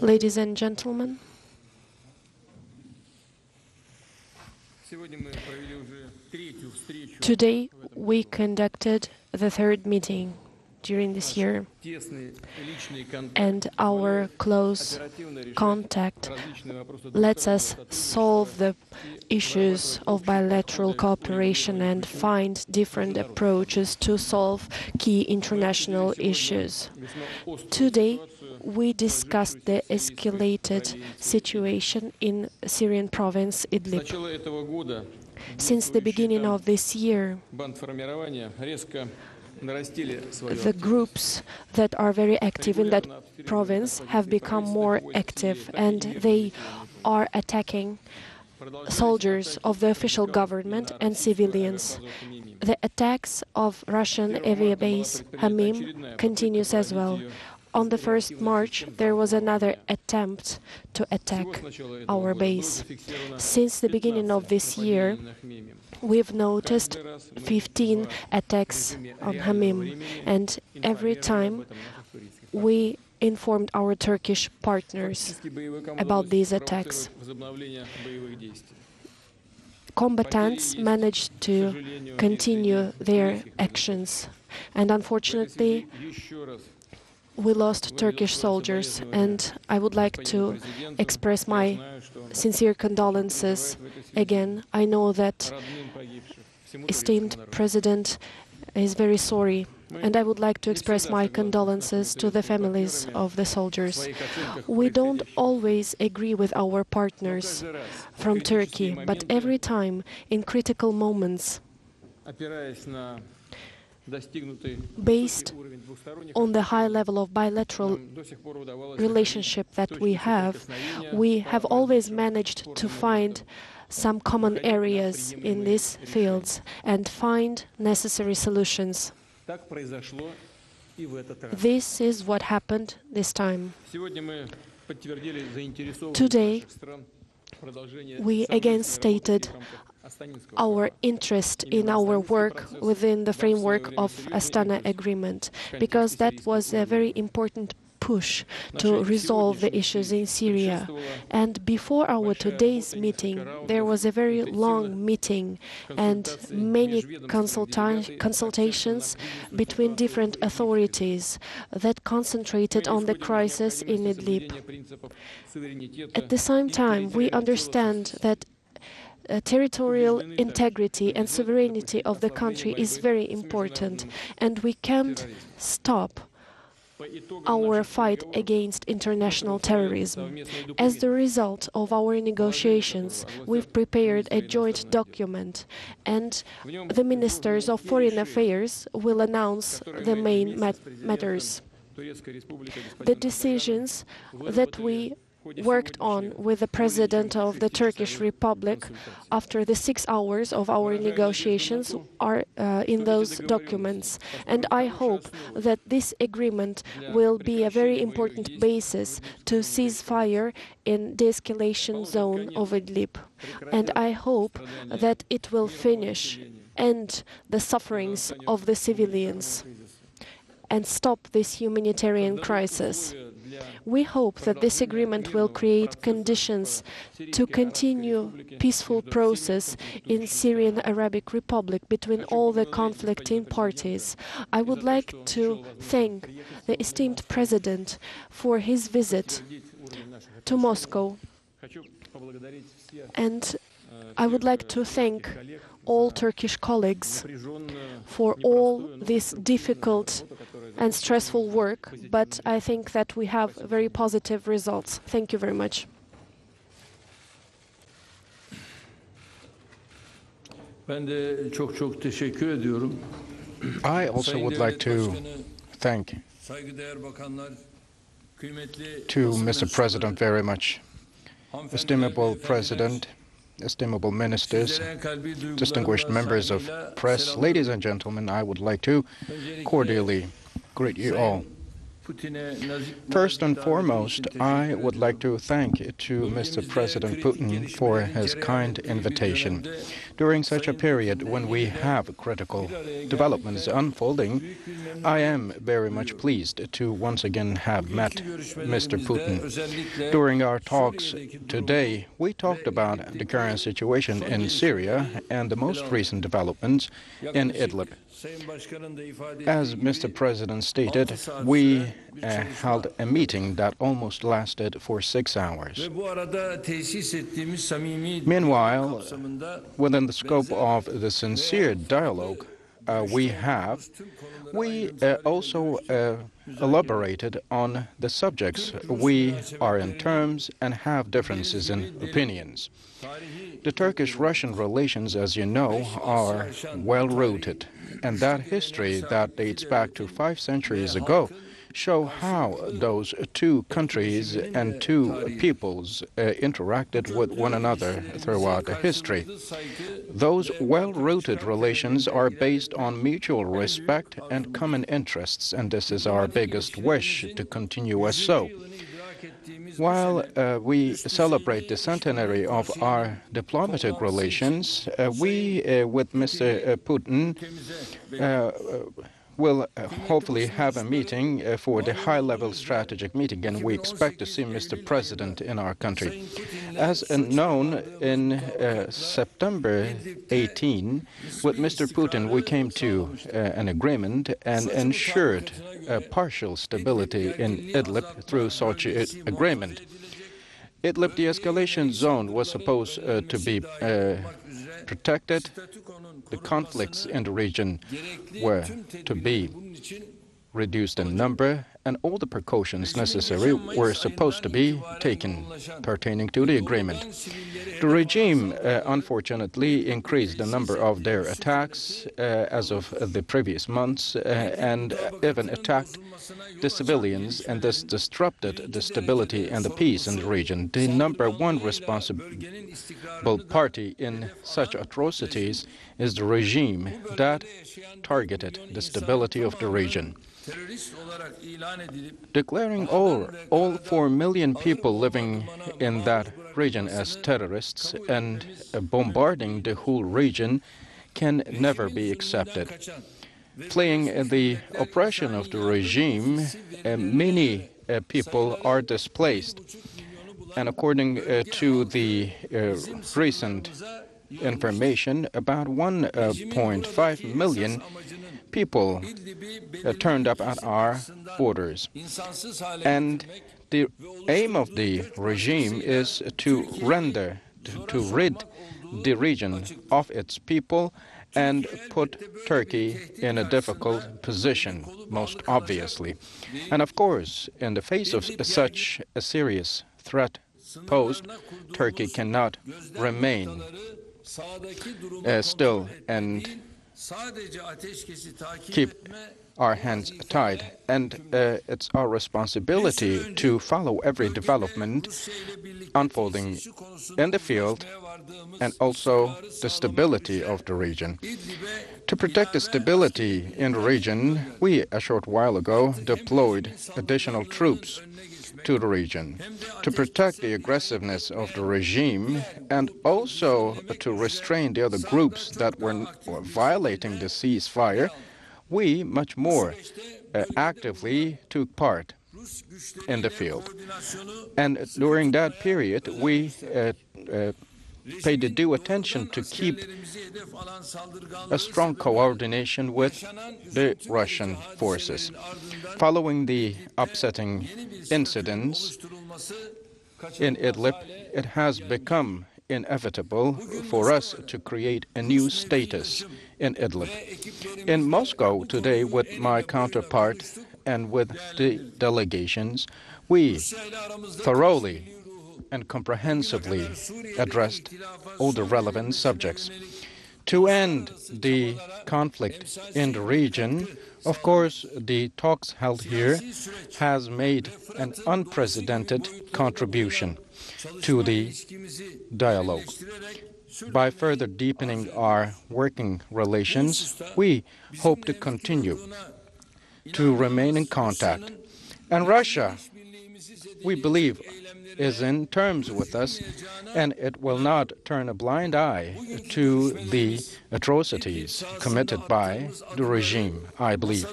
Ladies and gentlemen, today we conducted the third meeting during this year, and our close contact lets us solve the issues of bilateral cooperation and find different approaches to solve key international issues. Today, we discussed the escalated situation in Syrian province Idlib. Since the beginning of this year, the groups that are very active in that province have become more active, and they are attacking soldiers of the official government and civilians. The attacks of Russian air base Hamim continues as well. On the 1st March, there was another attempt to attack our base. Since the beginning of this year, we've noticed 15 attacks on Hamim, and every time we informed our Turkish partners about these attacks. Combatants managed to continue their actions, and unfortunately, we lost Turkish soldiers, and I would like to express my sincere condolences again. I know that esteemed President is very sorry, and I would like to express my condolences to the families of the soldiers. We don't always agree with our partners from Turkey, but every time in critical moments, based on the high level of bilateral relationship that we have always managed to find some common areas in these fields and find necessary solutions. This is what happened this time. Today, we again stated our interest in our work within the framework of Astana Agreement, because that was a very important push to resolve the issues in Syria. And before our today's meeting, there was a very long meeting and many consultations between different authorities that concentrated on the crisis in Idlib. At the same time, we understand that territorial integrity and sovereignty of the country is very important, and we can't stop our fight against international terrorism. As the result of our negotiations, we've prepared a joint document, and the ministers of foreign affairs will announce the main matters. The decisions that we worked on with the President of the Turkish Republic after the 6 hours of our negotiations are in those documents. And I hope that this agreement will be a very important basis to cease fire in the escalation zone of Idlib. And I hope that it will end the sufferings of the civilians and stop this humanitarian crisis. We hope that this agreement will create conditions to continue peaceful process in Syrian Arabic Republic between all the conflicting parties. I would like to thank the esteemed President for his visit to Moscow, and I would like to thank all Turkish colleagues for all this difficult and stressful work, but I think that we have very positive results. Thank you very much. I also would like to thank Mr. President very much. Estimable President, estimable ministers, distinguished members of press, ladies and gentlemen, I would like to cordially greet you all. First and foremost, I would like to thank Mr. President Putin for his kind invitation. During such a period when we have critical developments unfolding, I am very much pleased to once again have met Mr. Putin. During our talks today, we talked about the current situation in Syria and the most recent developments in Idlib. As Mr. President stated, we held a meeting that almost lasted for 6 hours. Meanwhile, within the scope of the sincere dialogue we also elaborated on the subjects we are in terms and have differences in opinions. The Turkish-Russian relations, as you know, are well-rooted, and that history that dates back to 5 centuries ago show how those two countries and two peoples interacted with one another throughout the history. Those well-rooted relations are based on mutual respect and common interests, and this is our biggest wish to continue as so. While we celebrate the centenary of our diplomatic relations, we, with Mr. Putin, will hopefully have a meeting for the high-level strategic meeting, and we expect to see Mr. President in our country. As known, in September 18, with Mr. Putin, we came to an agreement and ensured partial stability in Idlib through such an agreement. Idlib de-escalation zone was supposed to be protected. The conflicts in the region were to be reduced in number, and all the precautions necessary were supposed to be taken pertaining to the agreement. The regime, unfortunately, increased the number of their attacks as of the previous months and even attacked the civilians, and this disrupted the stability and the peace in the region. The number one responsible party in such atrocities is the regime that targeted the stability of the region. Declaring all 4 million people living in that region as terrorists and bombarding the whole region can never be accepted. Fleeing the oppression of the regime, many people are displaced. And according to the recent information, about 1.5 million people turned up at our borders. And the aim of the regime is to rid the region of its people and put Turkey in a difficult position, most obviously. And of course, in the face of such a serious threat posed, Turkey cannot remain still and keep our hands tied. And it's our responsibility to follow every development unfolding in the field and also the stability of the region. To protect the stability in the region, we, a short while ago, deployed additional troops to the region to protect the aggressiveness of the regime and also to restrain the other groups that were violating the ceasefire. We much more actively took part in the field. And during that period, we paid the due attention to keep a strong coordination with the Russian forces. Following the upsetting incidents in Idlib, it has become inevitable for us to create a new status in Idlib. In Moscow today, with my counterpart and with the delegations, we thoroughly and comprehensively addressed all the relevant subjects. To end the conflict in the region, of course, the talks held here has made an unprecedented contribution to the dialogue. By further deepening our working relations, we hope to continue to remain in contact And Russia, we believe, is in terms with us, and it will not turn a blind eye to the atrocities committed by the regime, I believe.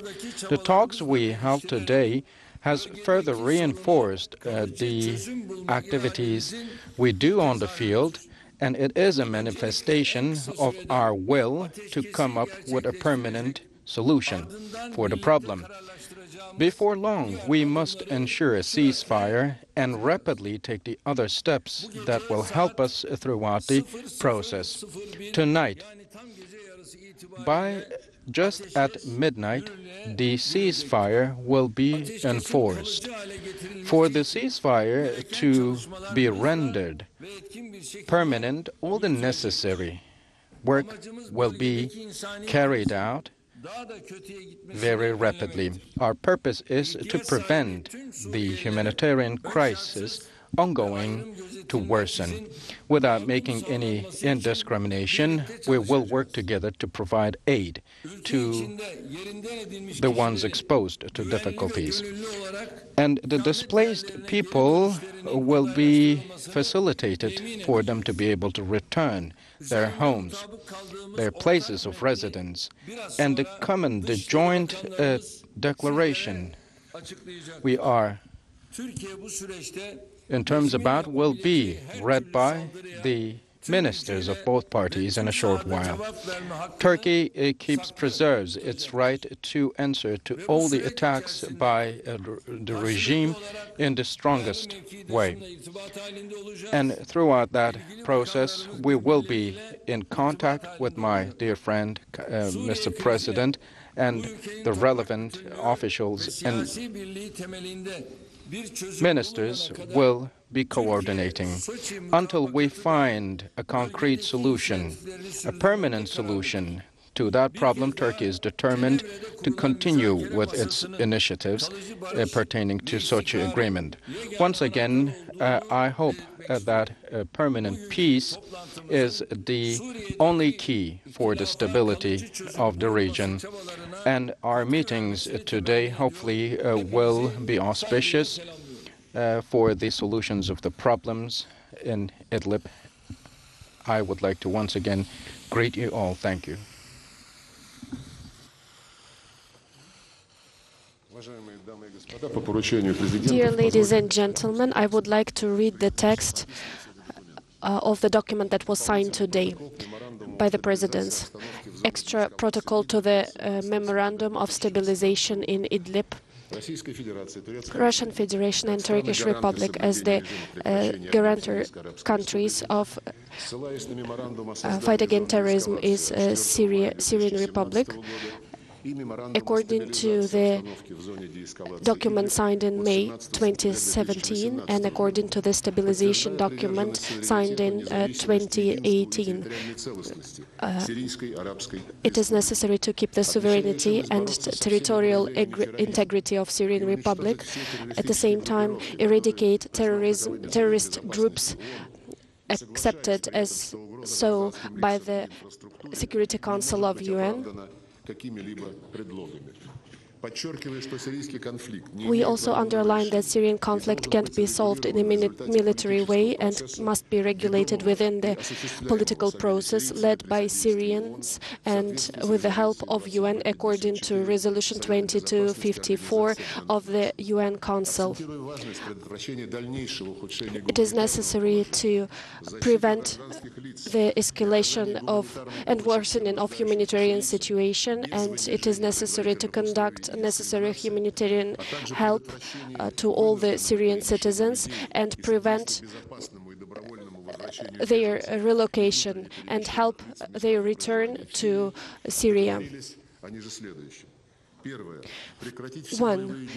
The talks we held today has further reinforced the activities we do on the field, and it is a manifestation of our will to come up with a permanent solution for the problem. Before long, we must ensure a ceasefire and rapidly take the other steps that will help us throughout the process. Tonight, by just at midnight, the ceasefire will be enforced. For the ceasefire to be rendered permanent, all the necessary work will be carried out very rapidly. Our purpose is to prevent the humanitarian crisis ongoing to worsen. Without making any indiscrimination, we will work together to provide aid to the ones exposed to difficulties. And the displaced people will be facilitated for them to be able to return their homes, their places of residence, and the joint declaration we are in terms about will be read by the ministers of both parties in a short while. Turkey preserves its right to answer to all the attacks by the regime in the strongest way. And throughout that process, we will be in contact with my dear friend, Mr. President, and the relevant officials and ministers will be coordinating until we find a concrete solution, a permanent solution to that problem. Turkey is determined to continue with its initiatives pertaining to such an agreement. Once again, I hope that permanent peace is the only key for the stability of the region. And our meetings today hopefully will be auspicious for the solutions of the problems in Idlib. I would like to once again greet you all. Thank you. Dear ladies and gentlemen, I would like to read the text of the document that was signed today by the presidents. Extra protocol to the Memorandum of Stabilization in Idlib. Russian Federation and Turkish Republic as the guarantor countries of fight against terrorism is Syrian Republic. According to the document signed in May 2017 and according to the stabilization document signed in 2018, it is necessary to keep the sovereignty and territorial integrity of Syrian Republic, at the same time eradicate terrorist groups accepted as so by the Security Council of UN. We also underline that Syrian conflict can't be solved in a military way and must be regulated within the political process led by Syrians and with the help of UN according to Resolution 2254 of the UN Council. It is necessary to prevent the escalation of and worsening of humanitarian situation, and it is necessary to conduct necessary humanitarian help to all the Syrian citizens and prevent their relocation and help their return to Syria. 1.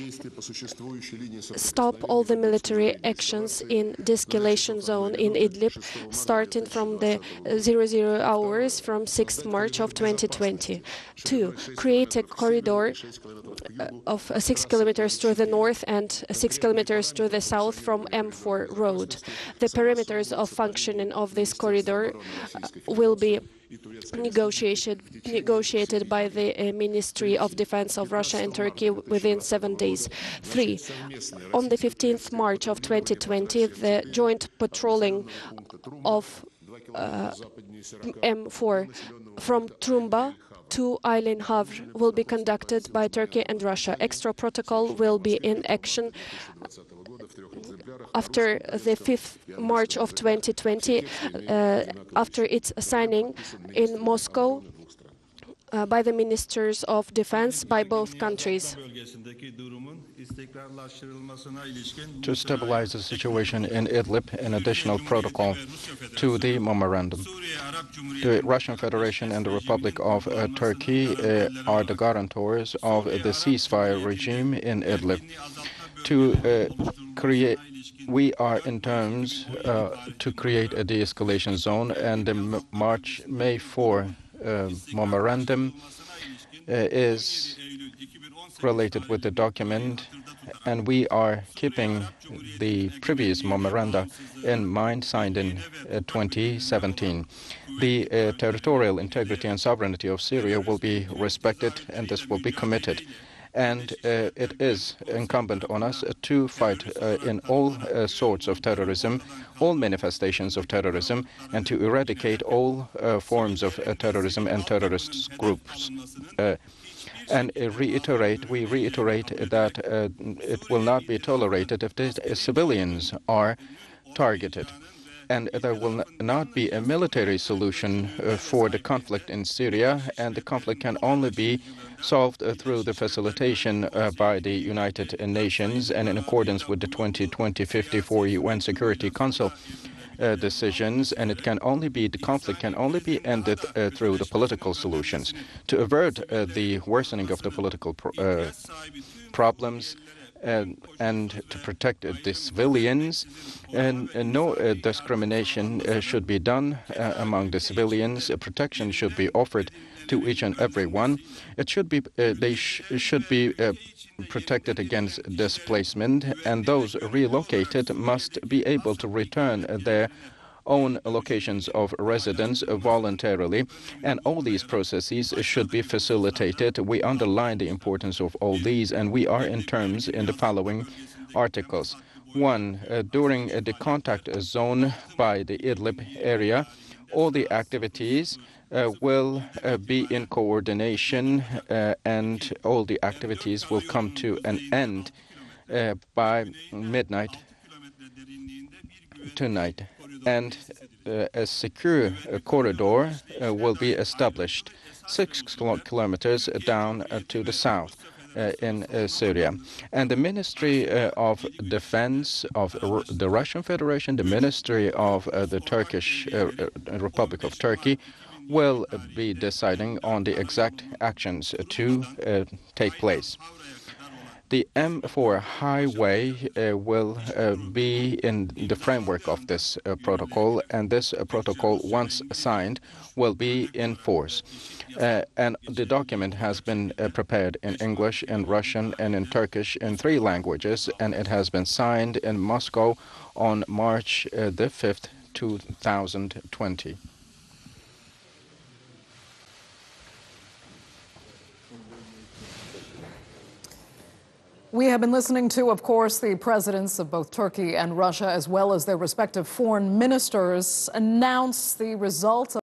Stop all the military actions in de-escalation zone in Idlib, starting from the 00 hours from 6th March of 2020. 2. Create a corridor of 6 kilometers to the north and 6 kilometers to the south from M4 road. The perimeters of functioning of this corridor will be negotiated by the Ministry of Defense of Russia and Turkey within 7 days. 3. On the 15th March of 2020, the joint patrolling of M4 from Trumba to Aylin Havr will be conducted by Turkey and Russia. Extra protocol will be in action after the 5th March of 2020, after its signing in Moscow by the ministers of defense by both countries. To stabilize the situation in Idlib, an additional protocol to the memorandum. The Russian Federation and the Republic of Turkey are the guarantors of the ceasefire regime in Idlib. We are in terms to create a de-escalation zone, and the May 4 memorandum is related with the document, and we are keeping the previous memoranda in mind, signed in 2017. The territorial integrity and sovereignty of Syria will be respected, and this will be committed. And it is incumbent on us to fight in all sorts of terrorism, all manifestations of terrorism, and to eradicate all forms of terrorism and terrorist groups. And we reiterate that it will not be tolerated if the civilians are targeted. And there will not be a military solution for the conflict in Syria, and the conflict can only be solved through the facilitation by the United Nations and in accordance with the 2020-54 UN Security Council decisions, and the conflict can only be ended through the political solutions. To avert the worsening of the political problems and to protect the civilians, and no discrimination should be done among the civilians. Protection should be offered to each and every one. It should be they should be protected against displacement, and those relocated must be able to return their own locations of residence voluntarily, and all these processes should be facilitated. We underline the importance of all these, and we are in terms in the following articles. 1. During the contact zone by the Idlib area, all the activities will be in coordination, and all the activities will come to an end by midnight tonight. And a secure corridor will be established 6 kilometers down to the south in Syria. And the Ministry of Defense of the Russian Federation, the Ministry of the Turkish Republic of Turkey, will be deciding on the exact actions to take place. The M4 highway will be in the framework of this protocol, and this protocol, once signed, will be in force. And the document has been prepared in English, in Russian, and in Turkish in 3 languages, and it has been signed in Moscow on March the 5th, 2020. We have been listening to, of course, the presidents of both Turkey and Russia, as well as their respective foreign ministers, announce the result of